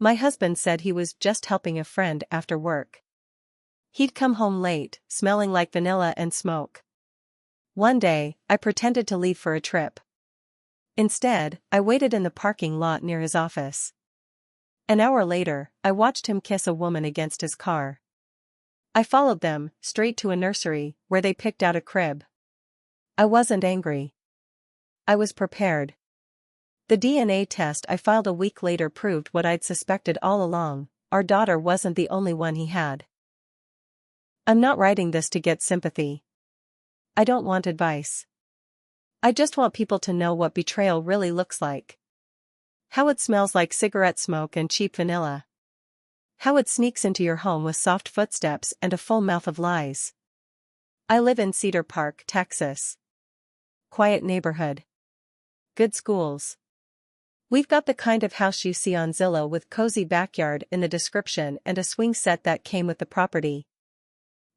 My husband said he was just helping a friend after work. He'd come home late, smelling like vanilla and smoke. One day, I pretended to leave for a trip. Instead, I waited in the parking lot near his office. An hour later, I watched him kiss a woman against his car. I followed them, straight to a nursery, where they picked out a crib. I wasn't angry. I was prepared. The DNA test I filed a week later proved what I'd suspected all along: our daughter wasn't the only one he had. I'm not writing this to get sympathy. I don't want advice. I just want people to know what betrayal really looks like. How it smells like cigarette smoke and cheap vanilla. How it sneaks into your home with soft footsteps and a full mouth of lies. I live in Cedar Park, Texas. Quiet neighborhood. Good schools. We've got the kind of house you see on Zillow with cozy backyard in the description and a swing set that came with the property.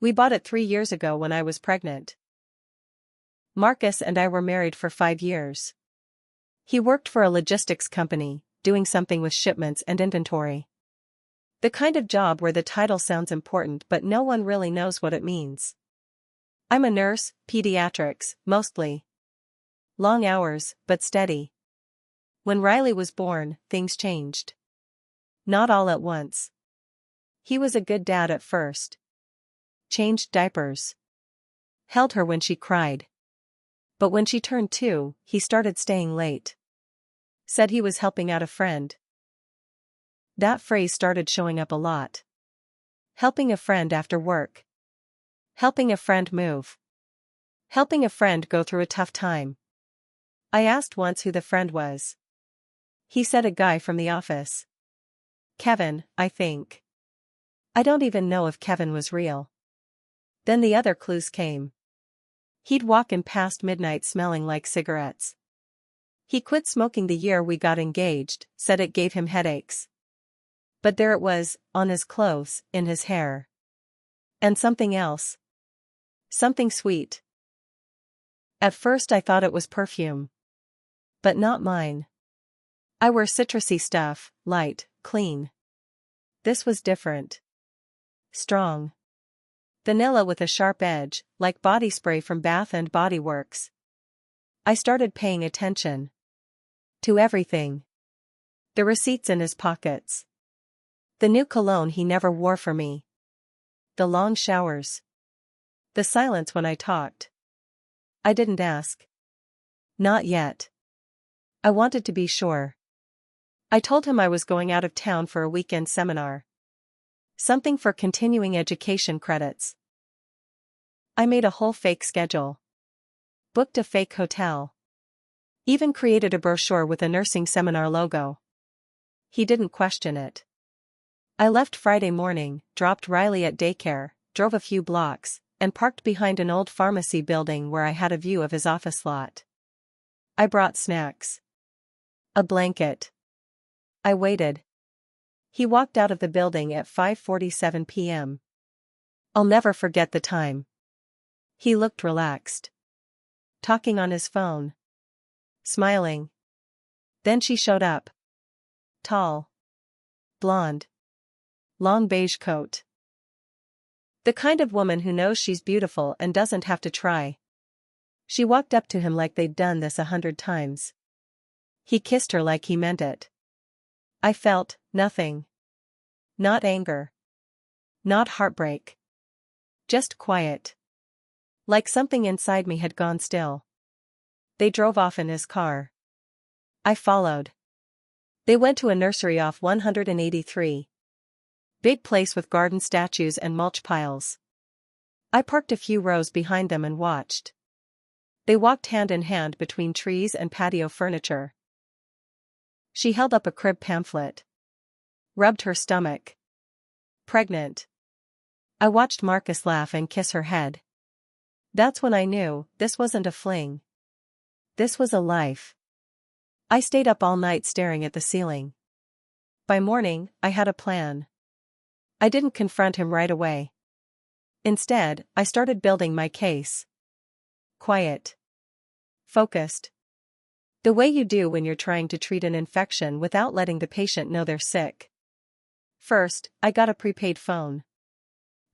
We bought it 3 years ago when I was pregnant. Marcus and I were married for 5 years. He worked for a logistics company, doing something with shipments and inventory. The kind of job where the title sounds important but no one really knows what it means. I'm a nurse, pediatrics, mostly. Long hours, but steady. When Riley was born, things changed. Not all at once. He was a good dad at first. Changed diapers. Held her when she cried. But when she turned 2, he started staying late. Said he was helping out a friend. That phrase started showing up a lot. Helping a friend after work. Helping a friend move. Helping a friend go through a tough time. I asked once who the friend was. He said a guy from the office. Kevin, I think. I don't even know if Kevin was real. Then the other clues came. He'd walk in past midnight smelling like cigarettes. He quit smoking the year we got engaged, said it gave him headaches. But there it was, on his clothes, in his hair. And something else. Something sweet. At first I thought it was perfume. But not mine. I wear citrusy stuff, light, clean. This was different. Strong. Vanilla with a sharp edge, like body spray from Bath and Body Works. I started paying attention. To everything. The receipts in his pockets. The new cologne he never wore for me. The long showers. The silence when I talked. I didn't ask. Not yet. I wanted to be sure. I told him I was going out of town for a weekend seminar. Something for continuing education credits. I made a whole fake schedule. Booked a fake hotel. Even created a brochure with a nursing seminar logo. He didn't question it. I left Friday morning, dropped Riley at daycare, drove a few blocks, and parked behind an old pharmacy building where I had a view of his office lot. I brought snacks. A blanket. I waited. He walked out of the building at 5:47 p.m. I'll never forget the time. He looked relaxed. Talking on his phone. Smiling. Then she showed up. Tall. Blonde. Long beige coat. The kind of woman who knows she's beautiful and doesn't have to try. She walked up to him like they'd done this 100 times. He kissed her like he meant it. I felt nothing. Not anger. Not heartbreak. Just quiet. Like something inside me had gone still. They drove off in his car. I followed. They went to a nursery off 183. Big place with garden statues and mulch piles. I parked a few rows behind them and watched. They walked hand in hand between trees and patio furniture. She held up a crib pamphlet. Rubbed her stomach. Pregnant. I watched Marcus laugh and kiss her head. That's when I knew this wasn't a fling. This was a life. I stayed up all night staring at the ceiling. By morning, I had a plan. I didn't confront him right away. Instead, I started building my case. Quiet. Focused. The way you do when you're trying to treat an infection without letting the patient know they're sick. First, I got a prepaid phone.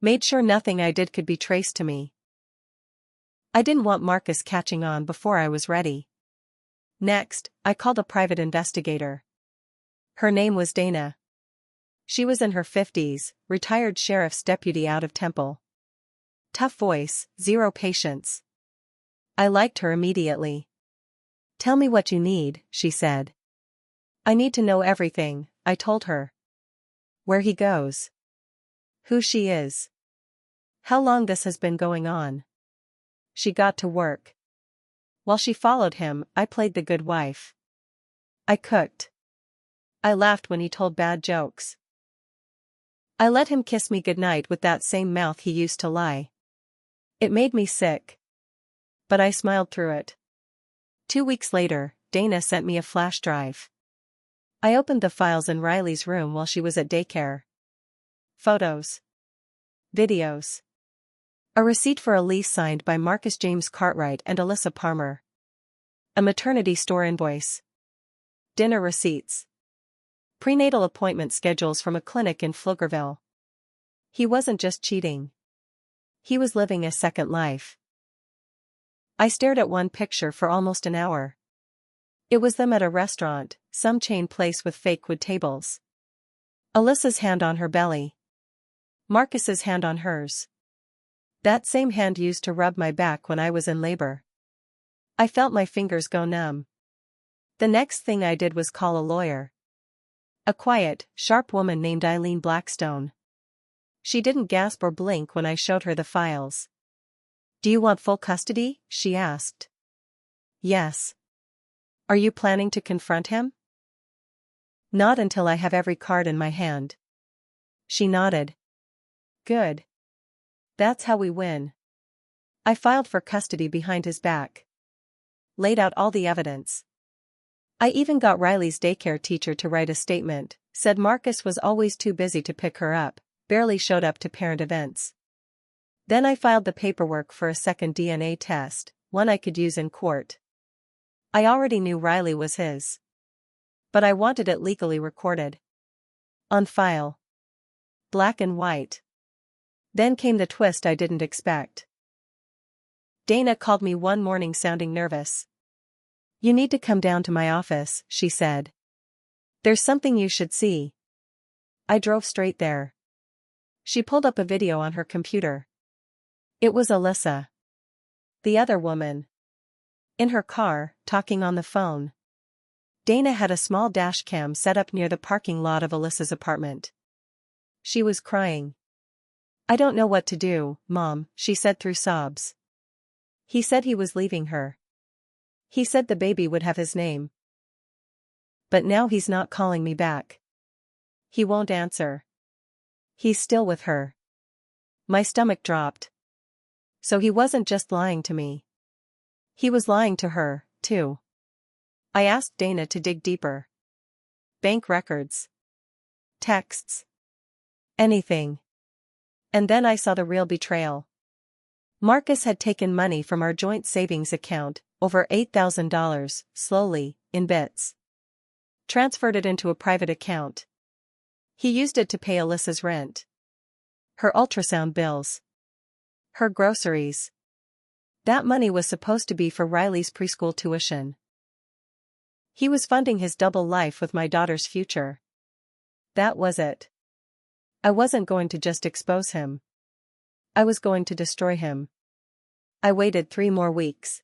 Made sure nothing I did could be traced to me. I didn't want Marcus catching on before I was ready. Next, I called a private investigator. Her name was Dana. She was in her 50s, retired sheriff's deputy out of Temple. Tough voice, zero patience. I liked her immediately. "Tell me what you need," she said. "I need to know everything," I told her. "Where he goes. Who she is. How long this has been going on." She got to work. While she followed him, I played the good wife. I cooked. I laughed when he told bad jokes. I let him kiss me goodnight with that same mouth he used to lie. It made me sick. But I smiled through it. 2 weeks later, Dana sent me a flash drive. I opened the files in Riley's room while she was at daycare. Photos. Videos. A receipt for a lease signed by Marcus James Cartwright and Alyssa Palmer. A maternity store invoice. Dinner receipts. Prenatal appointment schedules from a clinic in Pflugerville. He wasn't just cheating. He was living a second life. I stared at one picture for almost an hour. It was them at a restaurant, some chain place with fake wood tables. Alyssa's hand on her belly. Marcus's hand on hers. That same hand used to rub my back when I was in labor. I felt my fingers go numb. The next thing I did was call a lawyer. A quiet, sharp woman named Eileen Blackstone. She didn't gasp or blink when I showed her the files. "Do you want full custody?" she asked. "Yes." "Are you planning to confront him?" "Not until I have every card in my hand." She nodded. "Good. That's how we win." I filed for custody behind his back. Laid out all the evidence. I even got Riley's daycare teacher to write a statement, said Marcus was always too busy to pick her up, barely showed up to parent events. Then I filed the paperwork for a second DNA test, one I could use in court. I already knew Riley was his. But I wanted it legally recorded. On file. Black and white. Then came the twist I didn't expect. Dana called me one morning sounding nervous. "You need to come down to my office," she said. "There's something you should see." I drove straight there. She pulled up a video on her computer. It was Alyssa. The other woman. In her car, talking on the phone. Dana had a small dash cam set up near the parking lot of Alyssa's apartment. She was crying. "I don't know what to do, Mom," she said through sobs. "He said he was leaving her. He said the baby would have his name. But now he's not calling me back. He won't answer. He's still with her." My stomach dropped. So he wasn't just lying to me. He was lying to her, too. I asked Dana to dig deeper. Bank records. Texts. Anything. And then I saw the real betrayal. Marcus had taken money from our joint savings account, over $8,000, slowly, in bits. Transferred it into a private account. He used it to pay Alyssa's rent. Her ultrasound bills. Her groceries. That money was supposed to be for Riley's preschool tuition. He was funding his double life with my daughter's future. That was it. I wasn't going to just expose him. I was going to destroy him. I waited 3 more weeks.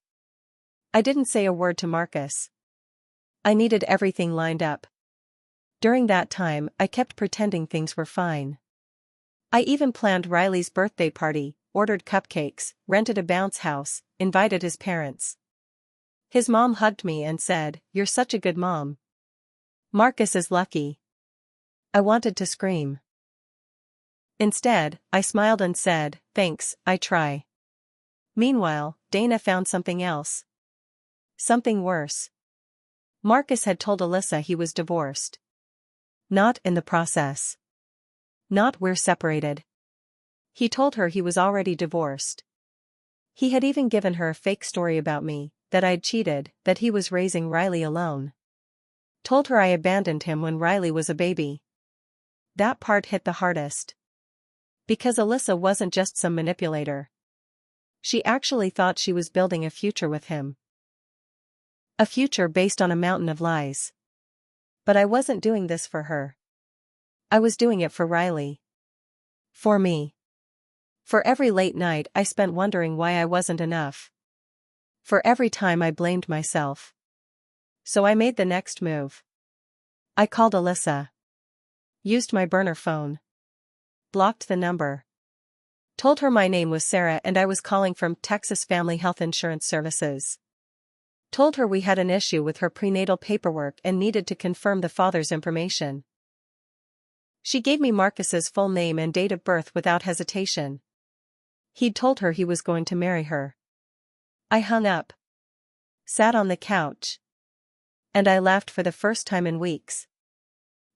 I didn't say a word to Marcus. I needed everything lined up. During that time, I kept pretending things were fine. I even planned Riley's birthday party, ordered cupcakes, rented a bounce house, invited his parents. His mom hugged me and said, "You're such a good mom. Marcus is lucky." I wanted to scream. Instead, I smiled and said, "Thanks, I try." Meanwhile, Dana found something else. Something worse. Marcus had told Alyssa he was divorced. Not in the process. Not we're separated. He told her he was already divorced. He had even given her a fake story about me, that I'd cheated, that he was raising Riley alone. Told her I abandoned him when Riley was a baby. That part hit the hardest. Because Alyssa wasn't just some manipulator. She actually thought she was building a future with him. A future based on a mountain of lies. But I wasn't doing this for her. I was doing it for Riley. For me. For every late night I spent wondering why I wasn't enough. For every time I blamed myself. So I made the next move. I called Alyssa. Used my burner phone. Blocked the number. Told her my name was Sarah and I was calling from Texas Family Health Insurance Services. Told her we had an issue with her prenatal paperwork and needed to confirm the father's information. She gave me Marcus's full name and date of birth without hesitation. He'd told her he was going to marry her. I hung up. Sat on the couch. And I laughed for the first time in weeks.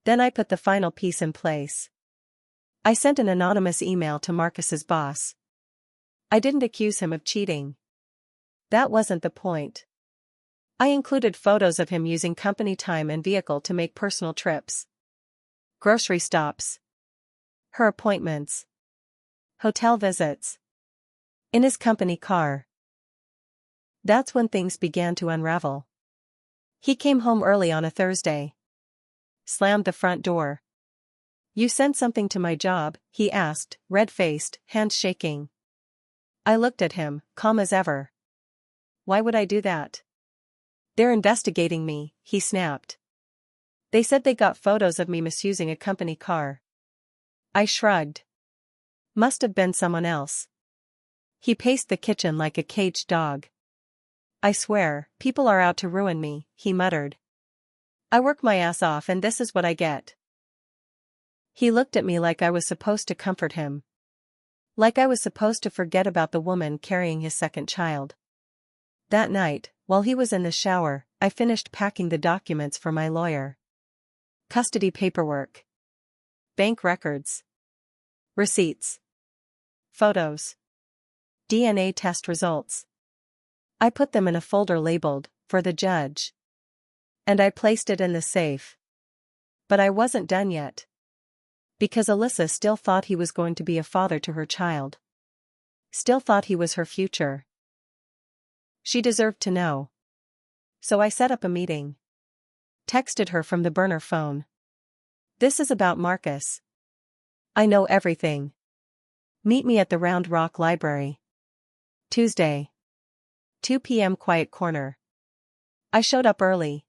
Then I put the final piece in place. I sent an anonymous email to Marcus's boss. I didn't accuse him of cheating. That wasn't the point. I included photos of him using company time and vehicle to make personal trips. Grocery stops. Her appointments. Hotel visits. In his company car. That's when things began to unravel. He came home early on a Thursday. Slammed the front door. "You sent something to my job?" he asked, red-faced, hands shaking. I looked at him, calm as ever. "Why would I do that?" "They're investigating me," he snapped. "They said they got photos of me misusing a company car." I shrugged. "Must have been someone else." He paced the kitchen like a caged dog. "I swear, people are out to ruin me," he muttered. "I work my ass off and this is what I get." He looked at me like I was supposed to comfort him. Like I was supposed to forget about the woman carrying his second child. That night, while he was in the shower, I finished packing the documents for my lawyer. Custody paperwork. Bank records. Receipts. Photos. DNA test results. I put them in a folder labeled, "For the judge." And I placed it in the safe. But I wasn't done yet. Because Alyssa still thought he was going to be a father to her child. Still thought he was her future. She deserved to know. So I set up a meeting. Texted her from the burner phone. "This is about Marcus. I know everything. Meet me at the Round Rock Library. Tuesday. 2 p.m. Quiet corner." I showed up early.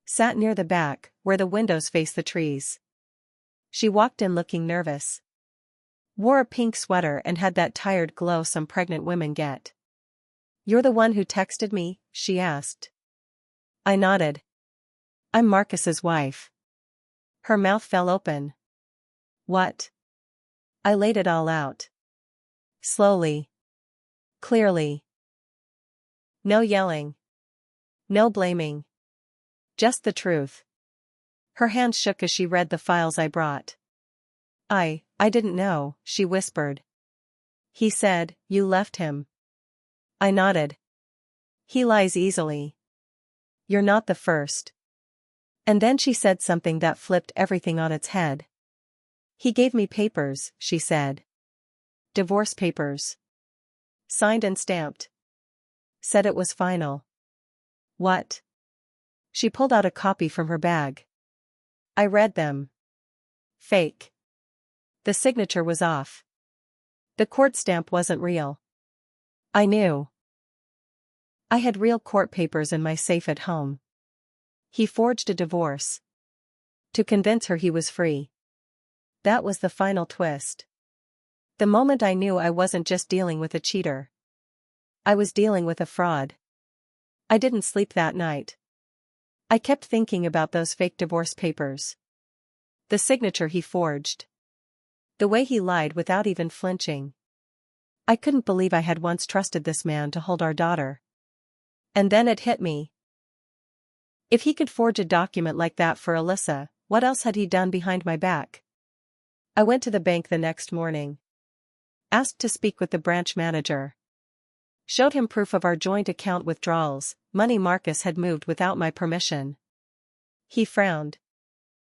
Sat near the back, where the windows face the trees. She walked in looking nervous. Wore a pink sweater and had that tired glow some pregnant women get. "You're the one who texted me?" she asked. I nodded. "I'm Marcus's wife." Her mouth fell open. "What?" I laid it all out. Slowly. Clearly. No yelling. No blaming. Just the truth. Her hands shook as she read the files I brought. I didn't know," she whispered. "He said, you left him." I nodded. "He lies easily. You're not the first." And then she said something that flipped everything on its head. "He gave me papers," she said. "Divorce papers. Signed and stamped. Said it was final." "What?" She pulled out a copy from her bag. I read them. Fake. The signature was off. The court stamp wasn't real. I knew. I had real court papers in my safe at home. He forged a divorce. To convince her he was free. That was the final twist. The moment I knew I wasn't just dealing with a cheater. I was dealing with a fraud. I didn't sleep that night. I kept thinking about those fake divorce papers. The signature he forged. The way he lied without even flinching. I couldn't believe I had once trusted this man to hold our daughter. And then it hit me. If he could forge a document like that for Alyssa, what else had he done behind my back? I went to the bank the next morning. Asked to speak with the branch manager. Showed him proof of our joint account withdrawals, money Marcus had moved without my permission. He frowned.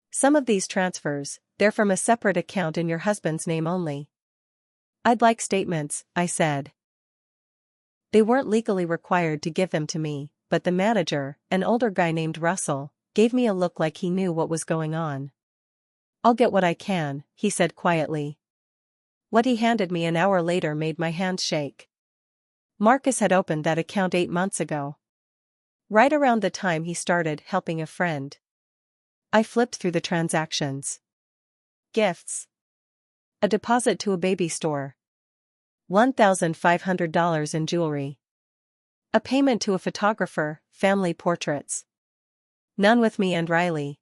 "Some of these transfers, They're from a separate account in your husband's name only. I'd like statements, I said. They weren't legally required to give them to me, but the manager, an older guy named Russell, gave me a look like he knew what was going on. I'll get what I can, he said quietly. What he handed me an hour later made my hands shake. Marcus had opened that account 8 months ago. Right around the time he started helping a friend. I flipped through the transactions. Gifts. A deposit to a baby store. $1,500 in jewelry. A payment to a photographer, family portraits. None with me and Riley.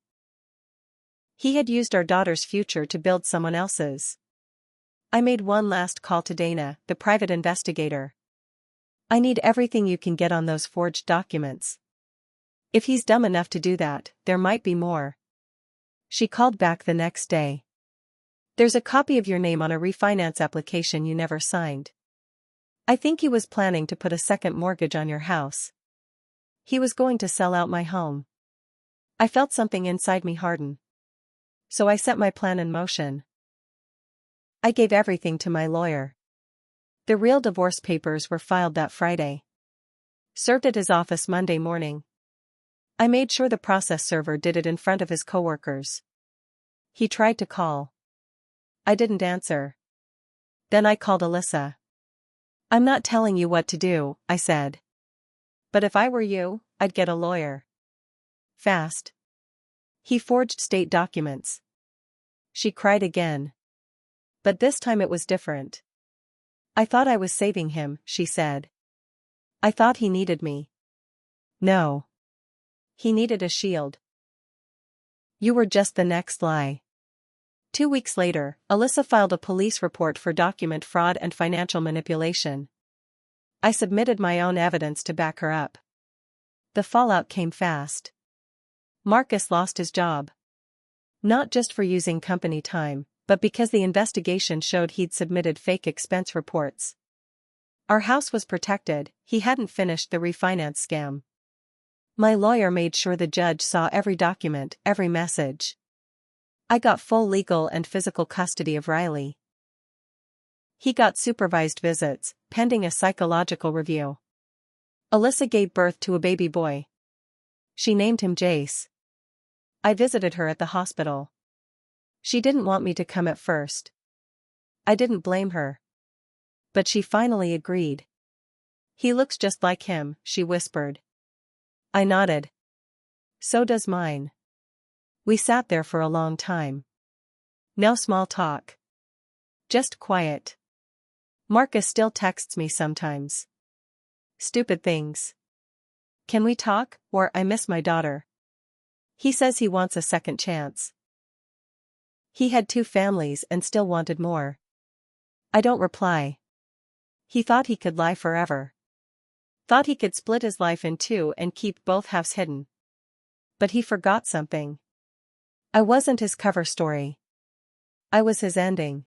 He had used our daughter's future to build someone else's. I made one last call to Dana, the private investigator. I need everything you can get on those forged documents. If he's dumb enough to do that, there might be more. She called back the next day. There's a copy of your name on a refinance application you never signed. I think he was planning to put a second mortgage on your house. He was going to sell out my home. I felt something inside me harden. So I set my plan in motion. I gave everything to my lawyer. The real divorce papers were filed that Friday. Served at his office Monday morning. I made sure the process server did it in front of his coworkers. He tried to call. I didn't answer. Then I called Alyssa. I'm not telling you what to do, I said. But if I were you, I'd get a lawyer. Fast. He forged state documents. She cried again. But this time it was different. I thought I was saving him, she said. I thought he needed me. No. He needed a shield. You were just the next lie. 2 weeks later, Alyssa filed a police report for document fraud and financial manipulation. I submitted my own evidence to back her up. The fallout came fast. Marcus lost his job. Not just for using company time, but because the investigation showed he'd submitted fake expense reports. Our house was protected, he hadn't finished the refinance scam. My lawyer made sure the judge saw every document, every message. I got full legal and physical custody of Riley. He got supervised visits, pending a psychological review. Alyssa gave birth to a baby boy. She named him Jace. I visited her at the hospital. She didn't want me to come at first. I didn't blame her. But she finally agreed. He looks just like him, she whispered. I nodded. So does mine. We sat there for a long time. No small talk. Just quiet. Marcus still texts me sometimes. Stupid things. Can we talk, or I miss my daughter? He says he wants a second chance. He had 2 families and still wanted more. I don't reply. He thought he could lie forever. Thought he could split his life in 2 and keep both halves hidden. But he forgot something. I wasn't his cover story. I was his ending.